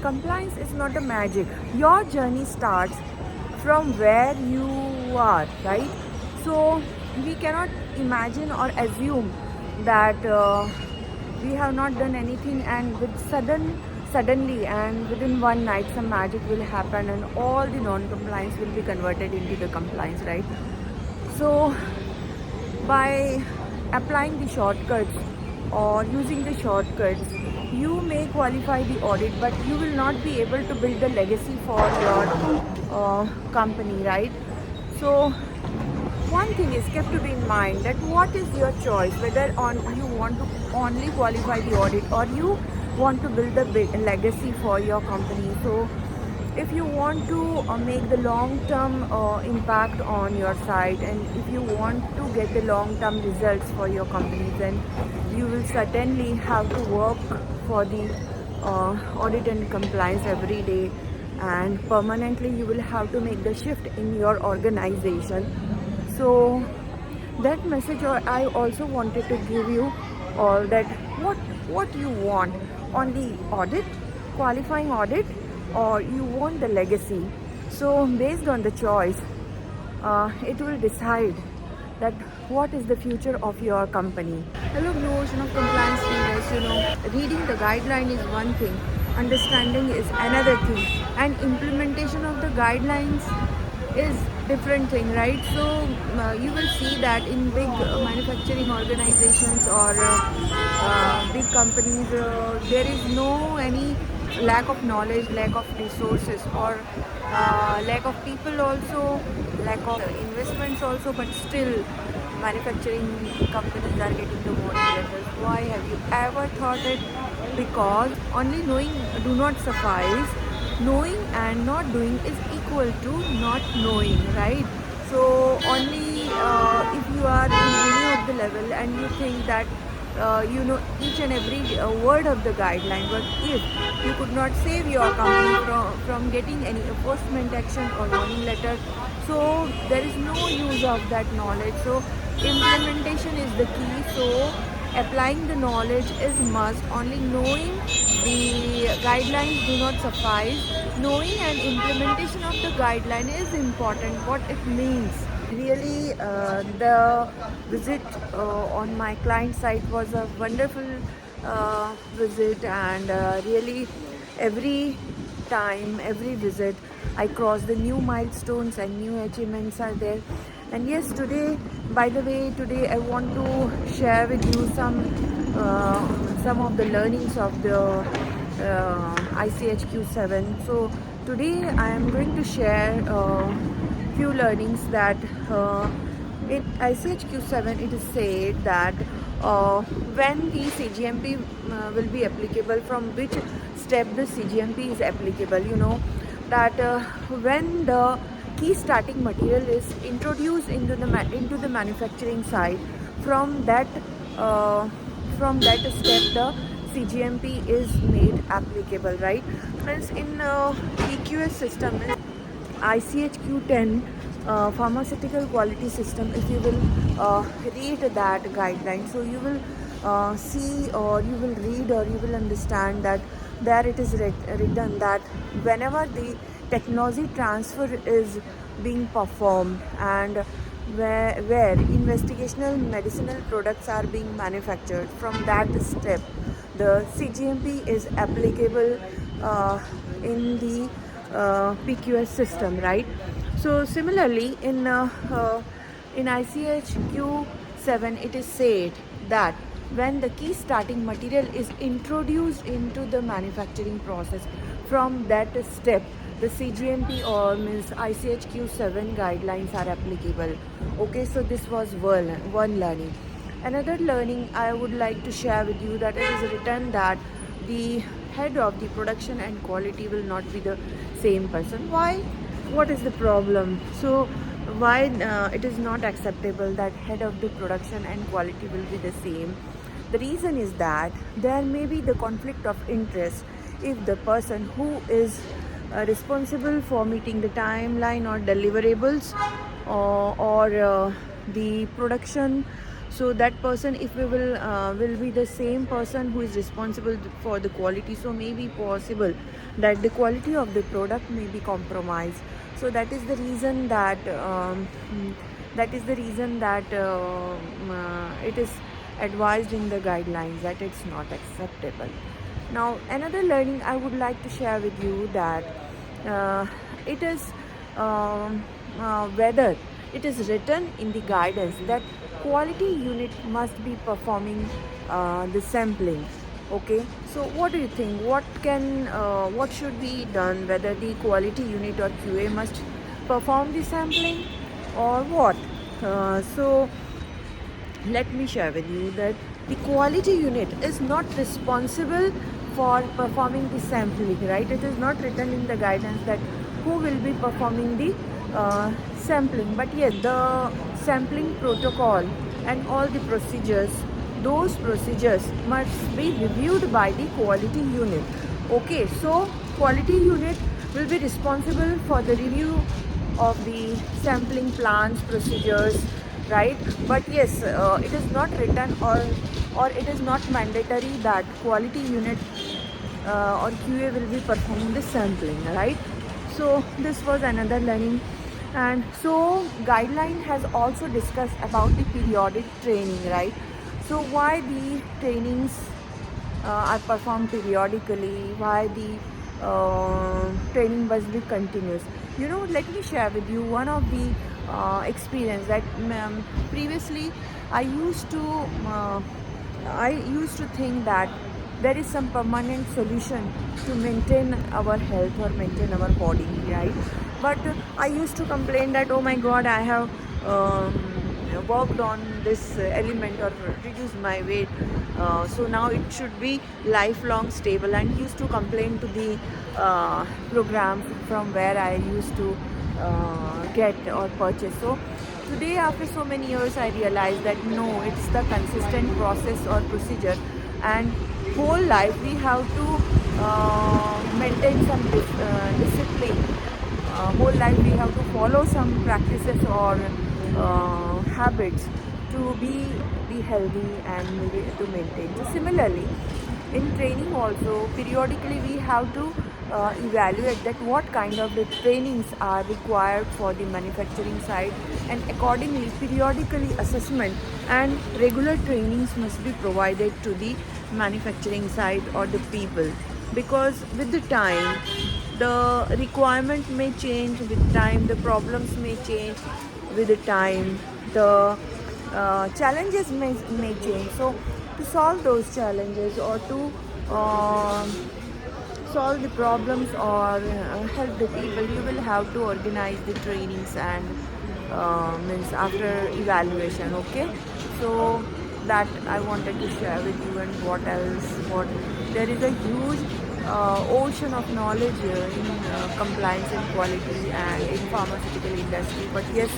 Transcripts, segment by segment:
compliance is not a magic. Your journey starts from where you are, right? So we cannot imagine or assume that we have not done anything, and suddenly and within one night some magic will happen and all the non-compliance will be converted into the compliance, right? So by applying the shortcuts or using the shortcuts, you may qualify the audit, but you will not be able to build a legacy for your company, right? So one thing is kept to be in mind, that what is your choice, whether on you want to only qualify the audit or you want to build a big legacy for your company. So if you want to make the long term impact on your site, and if you want to get the long term results for your company, then you will certainly have to work for the audit and compliance every day, and permanently you will have to make the shift in your organization. So that message I also wanted to give you all, that what you want, on the audit, qualifying audit, or you want the legacy. So based on the choice, it will decide that what is the future of your company. Hello, Blue Ocean of Compliance leaders. Reading the guideline is one thing, understanding is another thing, and implementation of the guidelines is different thing, right? So you will see that in big manufacturing organizations or big companies, there is no any lack of knowledge, lack of resources, or lack of people also, lack of investments also, but still manufacturing companies are getting the more results. Why? Have you ever thought it? Because only knowing do not suffice. Knowing and not doing is equal to not knowing, right? So only if you are in any of the level and you think that you know each and every word of the guideline, but if you could not save your company from getting any enforcement action or warning letter, so there is no use of that knowledge. So implementation is the key. So applying the knowledge is must. Only knowing the guidelines do not suffice. Knowing and implementation of the guideline is important. What it means. Really, the visit on my client site was a wonderful visit, and really every time, every visit, I cross the new milestones and new achievements are there. And yes, today, by the way, today I want to share with you some of the learnings of the ICHQ7. So today I am going to share few learnings that in ICHQ7 it is said that when the CGMP will be applicable, from which step the CGMP is applicable. That when the key starting material is introduced into the manufacturing side, from that step the CGMP is made applicable, right? Friends, in PQS system is ICHQ10 pharmaceutical quality system. If you will read that guideline, so you will see, or you will read, or you will understand that there it is written that whenever the technology transfer is being performed, and where investigational medicinal products are being manufactured, from that step the CGMP is applicable in the PQS system, right? So similarly in ICHQ 7 it is said that when the key starting material is introduced into the manufacturing process, from that step the CGMP, or means ICHQ 7 guidelines are applicable. Okay, so this was one learning. Another learning I would like to share with you, that it is written that the head of the production and quality will not be the same person. Why? What is the problem? So why it is not acceptable that head of the production and quality will be the same? The reason is that there may be the conflict of interest if the person who is responsible for meeting the timeline or deliverables, or the production, so that person, if we will be the same person who is responsible for the quality, so may be possible that the quality of the product may be compromised. So that is the reason that it is advised in the guidelines that it's not acceptable. Now another learning I would like to share with you that it is whether it is written in the guidance that quality unit must be performing the sampling. Okay, so what do you think? What should be done? Whether the quality unit or QA must perform the sampling or what? So let me share with you that the quality unit is not responsible for performing the sampling, right? It is not written in the guidance that who will be performing the sampling, but yes, the sampling protocol and all the procedures, those procedures must be reviewed by the quality unit. Okay, so quality unit will be responsible for the review of the sampling plans, procedures, right? But yes, it is not written or it is not mandatory that quality unit or QA will be performing the sampling, right? So this was another learning. And so guideline has also discussed about the periodic training, right? So why the trainings are performed periodically, why the training must be continuous. You know, let me share with you one of the experience that previously I used to think that there is some permanent solution to maintain our health or maintain our body, right? But I used to complain that, oh my god, I have worked on this element or reduced my weight, so now it should be lifelong stable, and used to complain to the program from where I used to get or purchase. So today, after so many years, I realized that no, it's the consistent process or procedure, and whole life we have to maintain some discipline. Whole life we have to follow some practices or habits to be healthy and maybe to maintain. So similarly, in training also, periodically we have to evaluate that what kind of the trainings are required for the manufacturing side, and accordingly periodically assessment and regular trainings must be provided to the manufacturing side or the people, because with the time the requirement may change, with time the problems may change, with the time the challenges may change. So to solve those challenges or to solve the problems or help the people, you will have to organize the trainings and means after evaluation. Okay, so that I wanted to share with you. And what else? What there is a huge ocean of knowledge in compliance and quality and in pharmaceutical industry. But yes,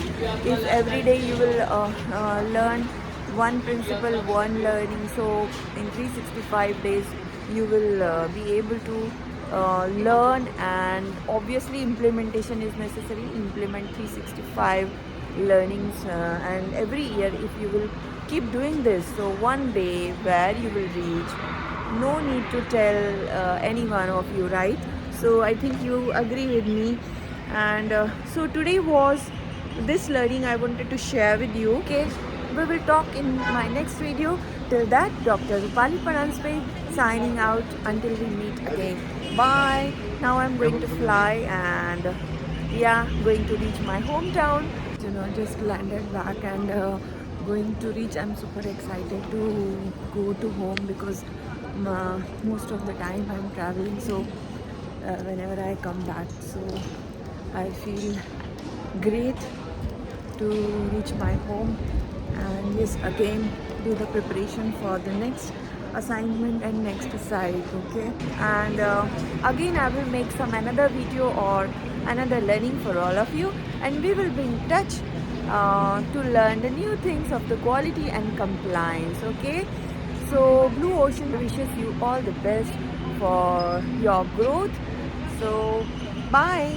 if every day you will learn one principle, one learning, so in 365 days you will be able to learn, and obviously implementation is necessary. Implement 365 learnings, and every year if you will keep doing this, so one day where you will reach, no need to tell any one of you, right? So I think you agree with me. And so today was this learning I wanted to share with you. Okay, we will talk in my next video. Till that, Dr. Rupali Pananspe signing out until we meet again. Bye. Now I'm going to fly and going to reach my hometown. You know, just landed back and going to reach. I'm super excited to go to home because most of the time I'm traveling, so whenever I come back, so I feel great to reach my home, and yes, again do the preparation for the next assignment and next site. Okay, and again I will make some another video or another learning for all of you, and we will be in touch to learn the new things of the quality and compliance. Okay, so Blue Ocean wishes you all the best for your growth. So bye.